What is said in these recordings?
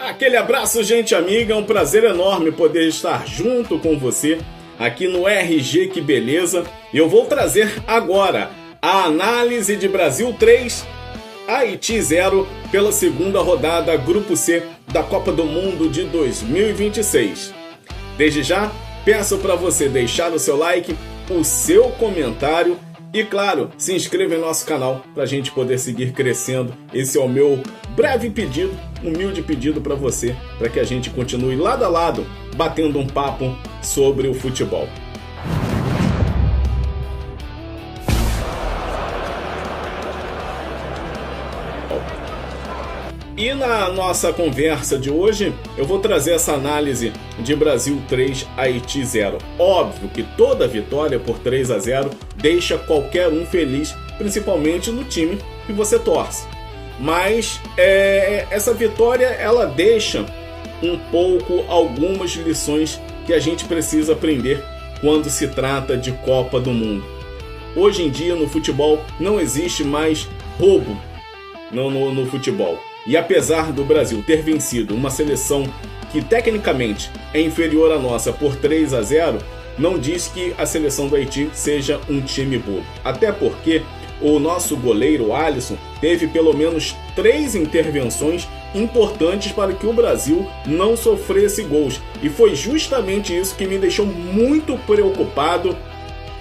Aquele abraço, gente amiga, é um prazer enorme poder estar junto com você aqui no RG Que Beleza. Eu vou trazer agora a análise de Brasil 3, Haiti 0 pela segunda rodada Grupo C da Copa do Mundo de 2026. Desde já, peço para você deixar o seu like, o seu comentário e, claro, se inscreva em nosso canal para a gente poder seguir crescendo. Esse é o meu breve pedido, humilde pedido para você, para que a gente continue lado a lado, batendo um papo sobre o futebol. E na nossa conversa de hoje, eu vou trazer essa análise de Brasil 3, Haiti 0. Óbvio que toda vitória por 3-0 deixa qualquer um feliz, principalmente no time que você torce. Mas essa vitória, ela deixa um pouco algumas lições que a gente precisa aprender quando se trata de Copa do Mundo. Hoje em dia, no futebol, não existe mais roubo no futebol. E apesar do Brasil ter vencido uma seleção que tecnicamente é inferior à nossa por 3-0, não diz que a seleção do Haiti seja um time bobo. Até porque o nosso goleiro Alisson teve pelo menos 3 intervenções importantes para que o Brasil não sofresse gols. E foi justamente isso que me deixou muito preocupado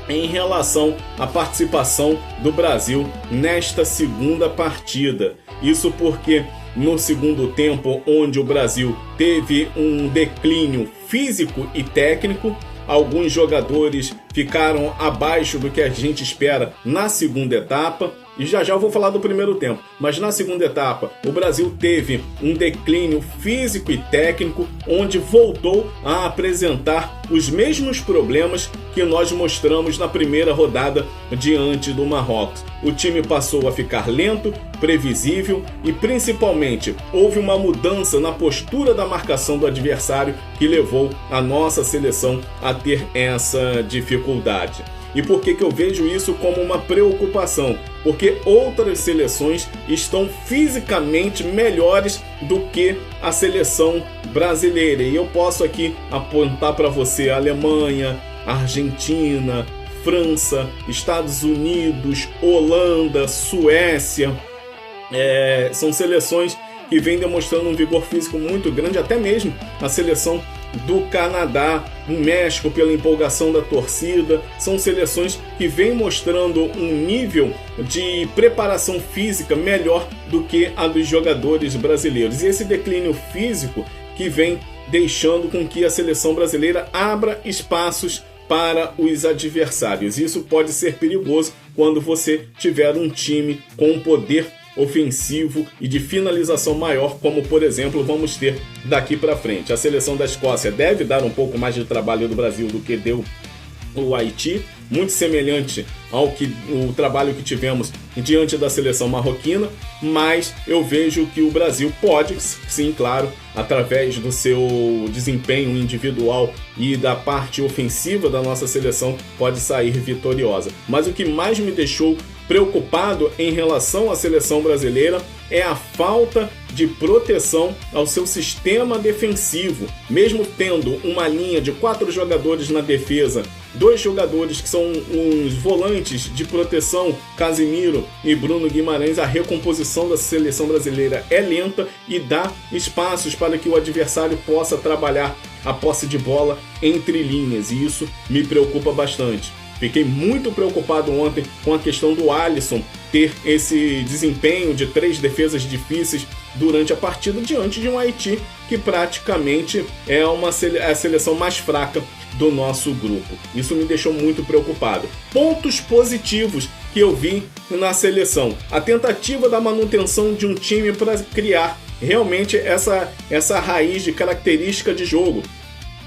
em relação à participação do Brasil nesta segunda partida. Isso porque no segundo tempo, onde o Brasil teve um declínio físico e técnico, alguns jogadores ficaram abaixo do que a gente espera na segunda etapa. E já eu vou falar do primeiro tempo. Mas na segunda etapa, o Brasil teve um declínio físico e técnico, onde voltou a apresentar os mesmos problemas que nós mostramos na primeira rodada diante do Marrocos. O time passou a ficar lento, previsível e principalmente houve uma mudança na postura da marcação do adversário que levou a nossa seleção a ter essa dificuldade. E por que eu vejo isso como uma preocupação? Porque outras seleções estão fisicamente melhores do que a seleção brasileira. E eu posso aqui apontar para você a Alemanha, Argentina, França, Estados Unidos, Holanda, Suécia. São seleções que vêm demonstrando um vigor físico muito grande, até mesmo a seleção do Canadá, o México pela empolgação da torcida. São seleções que vêm mostrando um nível de preparação física melhor do que a dos jogadores brasileiros. E esse declínio físico que vem deixando com que a seleção brasileira abra espaços para os adversários. Isso pode ser perigoso quando você tiver um time com um poder ofensivo e de finalização maior, como por exemplo vamos ter daqui para frente. A seleção da Escócia deve dar um pouco mais de trabalho do Brasil do que deu o Haiti, muito semelhante ao o trabalho que tivemos diante da seleção marroquina, mas eu vejo que o Brasil pode, sim, claro, através do seu desempenho individual e da parte ofensiva da nossa seleção, pode sair vitoriosa. Mas o que mais me deixou preocupado em relação à seleção brasileira é a falta de proteção ao seu sistema defensivo. Mesmo tendo uma linha de 4 jogadores na defesa, 2 jogadores que são os volantes de proteção, Casemiro e Bruno Guimarães, a recomposição da seleção brasileira é lenta e dá espaços para que o adversário possa trabalhar a posse de bola entre linhas, e isso me preocupa bastante. Fiquei muito preocupado ontem com a questão do Alisson ter esse desempenho de 3 defesas difíceis durante a partida diante de um Haiti que praticamente é a seleção mais fraca do nosso grupo. Isso me deixou muito preocupado. Pontos positivos que eu vi na seleção: a tentativa da manutenção de um time para criar realmente essa raiz de característica de jogo.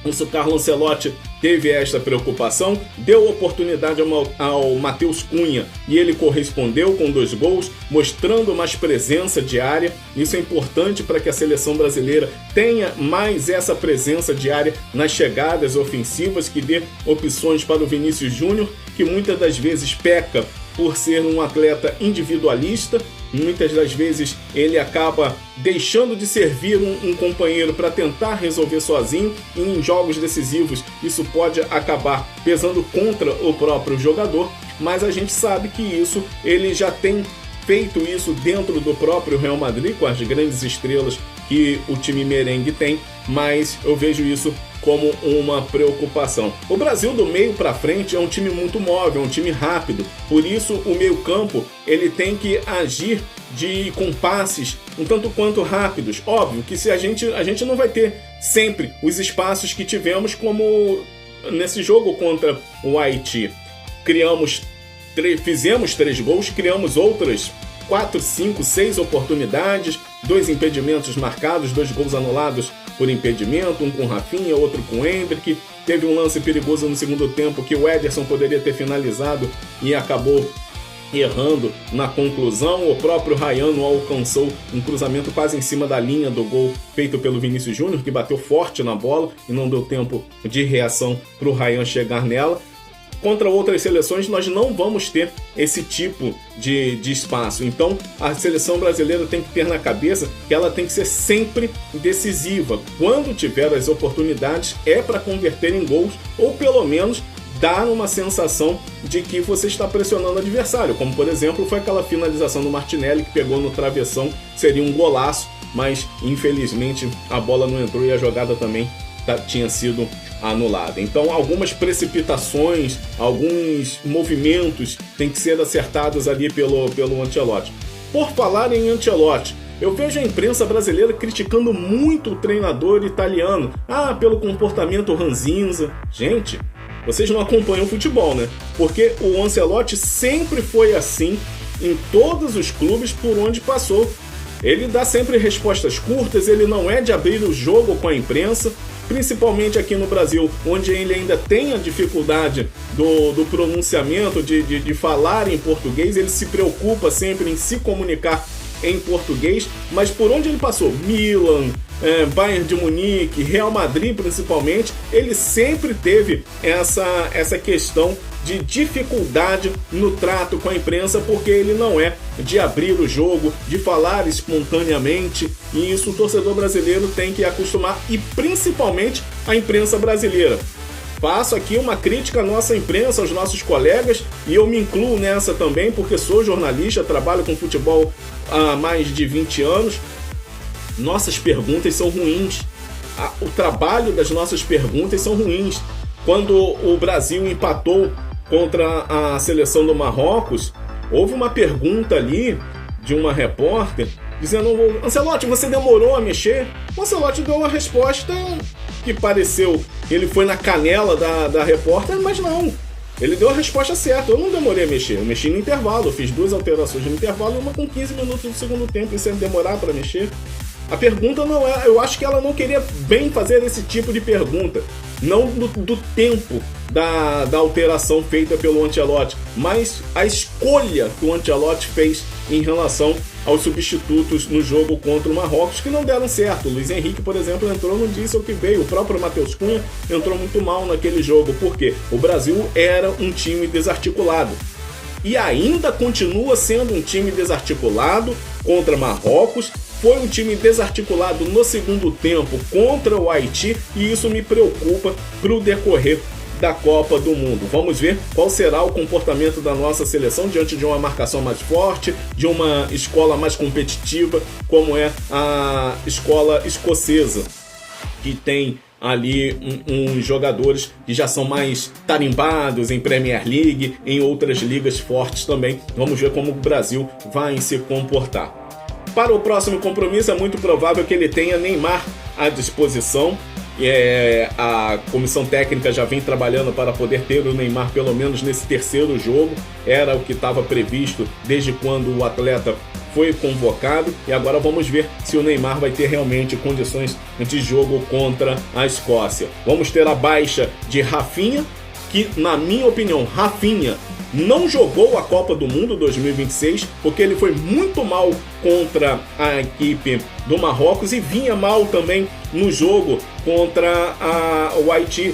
O Carlo Ancelotti teve esta preocupação, deu oportunidade ao Matheus Cunha e ele correspondeu com 2 gols, mostrando mais presença de área. Isso é importante para que a seleção brasileira tenha mais essa presença de área nas chegadas ofensivas, que dê opções para o Vinícius Júnior, que muitas das vezes peca por ser um atleta individualista muitas das vezes ele acaba deixando de servir um companheiro para tentar resolver sozinho, e em jogos decisivos isso pode acabar pesando contra o próprio jogador, mas a gente sabe que isso ele já tem feito isso dentro do próprio Real Madrid, com as grandes estrelas que o time merengue tem, mas eu vejo isso como uma preocupação. O Brasil do meio para frente é um time muito móvel, é um time rápido, por isso o meio-campo ele tem que agir com passes um tanto quanto rápidos. Óbvio que se a gente não vai ter sempre os espaços que tivemos, como nesse jogo contra o Haiti. Fizemos 3 gols, criamos outras 4, 5, 6 oportunidades, 2 impedimentos marcados, 2 gols anulados por impedimento, um com Rafinha, outro com Endrick. Teve um lance perigoso no segundo tempo que o Ederson poderia ter finalizado e acabou errando na conclusão. O próprio Ryan alcançou um cruzamento quase em cima da linha do gol feito pelo Vinícius Júnior, que bateu forte na bola e não deu tempo de reação para o Ryan chegar nela. Contra outras seleções nós não vamos ter esse tipo de espaço. Então a seleção brasileira tem que ter na cabeça que ela tem que ser sempre decisiva. Quando tiver as oportunidades é para converter em gols, ou pelo menos dar uma sensação de que você está pressionando o adversário, como por exemplo foi aquela finalização do Martinelli que pegou no travessão, seria um golaço, mas infelizmente a bola não entrou e a jogada também tinha sido anulada. Então algumas precipitações, alguns movimentos têm que ser acertados ali pelo Ancelotti. Por falar em Ancelotti, eu vejo a imprensa brasileira criticando muito o treinador italiano, pelo comportamento ranzinza. Gente, vocês não acompanham o futebol, né? Porque o Ancelotti sempre foi assim em todos os clubes por onde passou. Ele dá sempre respostas curtas, ele não é de abrir o jogo com a imprensa, principalmente aqui no Brasil, onde ele ainda tem a dificuldade do pronunciamento, de falar em português. Ele se preocupa sempre em se comunicar em português, mas por onde ele passou, Milan, Bayern de Munique, Real Madrid principalmente, ele sempre teve essa questão de dificuldade no trato com a imprensa, porque ele não é de abrir o jogo, de falar espontaneamente, e isso o torcedor brasileiro tem que acostumar, e principalmente a imprensa brasileira. Faço aqui uma crítica à nossa imprensa, aos nossos colegas, e eu me incluo nessa também, porque sou jornalista, trabalho com futebol há mais de 20 anos. Nossas perguntas são ruins. O trabalho das nossas perguntas são ruins. Quando o Brasil empatou contra a seleção do Marrocos, houve uma pergunta ali de uma repórter dizendo: Ancelotti, você demorou a mexer? O Ancelotti deu uma resposta que pareceu, ele foi na canela da repórter, mas não. Ele deu a resposta certa. Eu não demorei a mexer, eu mexi no intervalo, eu fiz 2 alterações no intervalo, uma com 15 minutos do segundo tempo. Isso é demorar para mexer? A pergunta não é, eu acho que ela não queria bem fazer esse tipo de pergunta, não do tempo da alteração feita pelo Ancelotti, mas a escolha que o Ancelotti fez em relação aos substitutos no jogo contra o Marrocos, que não deram certo. O Luiz Henrique, por exemplo, entrou no diesel que veio. O próprio Matheus Cunha entrou muito mal naquele jogo, porque o Brasil era um time desarticulado. E ainda continua sendo um time desarticulado contra Marrocos. Foi um time desarticulado no segundo tempo contra o Haiti, e isso me preocupa para o decorrer da Copa do Mundo. Vamos ver qual será o comportamento da nossa seleção diante de uma marcação mais forte, de uma escola mais competitiva, como é a escola escocesa, que tem ali uns jogadores que já são mais tarimbados em Premier League, em outras ligas fortes também. Vamos ver como o Brasil vai se comportar. Para o próximo compromisso é muito provável que ele tenha Neymar à disposição. A comissão técnica já vem trabalhando para poder ter o Neymar pelo menos nesse terceiro jogo. Era o que estava previsto desde quando o atleta foi convocado, e agora vamos ver se o Neymar vai ter realmente condições de jogo contra a Escócia. Vamos ter a baixa de Rafinha, que na minha opinião, Rafinha não jogou a Copa do Mundo 2026, porque ele foi muito mal contra a equipe do Marrocos e vinha mal também no jogo contra o Haiti.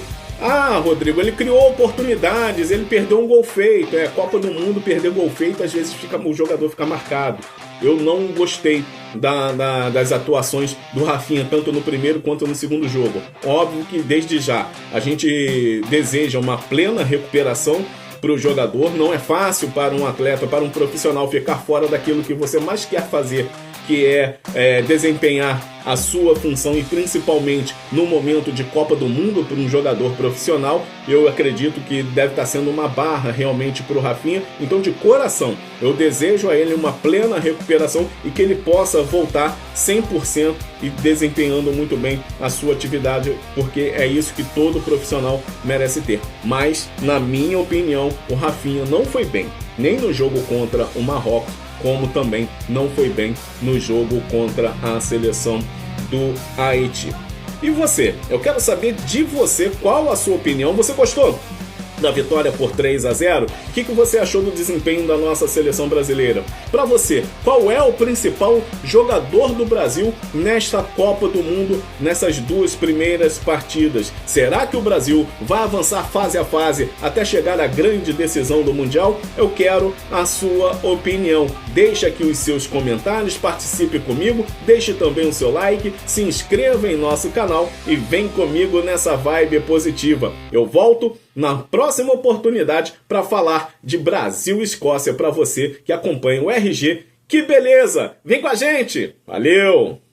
Rodrigo, ele criou oportunidades, ele perdeu um gol feito. Copa do Mundo, perder gol feito, às vezes o jogador fica marcado. eu não gostei das atuações do Rafinha, tanto no primeiro quanto no segundo jogo. Óbvio que desde já a gente deseja uma plena recuperação para o jogador. Não é fácil para um atleta, para um profissional ficar fora daquilo que você mais quer fazer, que é desempenhar a sua função, e principalmente no momento de Copa do Mundo para um jogador profissional. Eu acredito que deve estar sendo uma barra realmente para o Rafinha. Então, de coração, eu desejo a ele uma plena recuperação e que ele possa voltar 100% e desempenhando muito bem a sua atividade, porque é isso que todo profissional merece ter. Mas, na minha opinião, o Rafinha não foi bem, nem no jogo contra o Marrocos, como também não foi bem no jogo contra a seleção do Haiti. E você? Eu quero saber de você, qual a sua opinião. Você gostou da vitória por 3-0? O que você achou do desempenho da nossa seleção brasileira? Para você, qual é o principal jogador do Brasil nesta Copa do Mundo, nessas duas primeiras partidas? Será que o Brasil vai avançar fase a fase até chegar à grande decisão do Mundial? Eu quero a sua opinião. Deixe aqui os seus comentários, participe comigo, deixe também o seu like, se inscreva em nosso canal e vem comigo nessa vibe positiva. Eu volto na próxima oportunidade para falar de Brasil e Escócia para você que acompanha o RG. Que beleza! Vem com a gente! Valeu!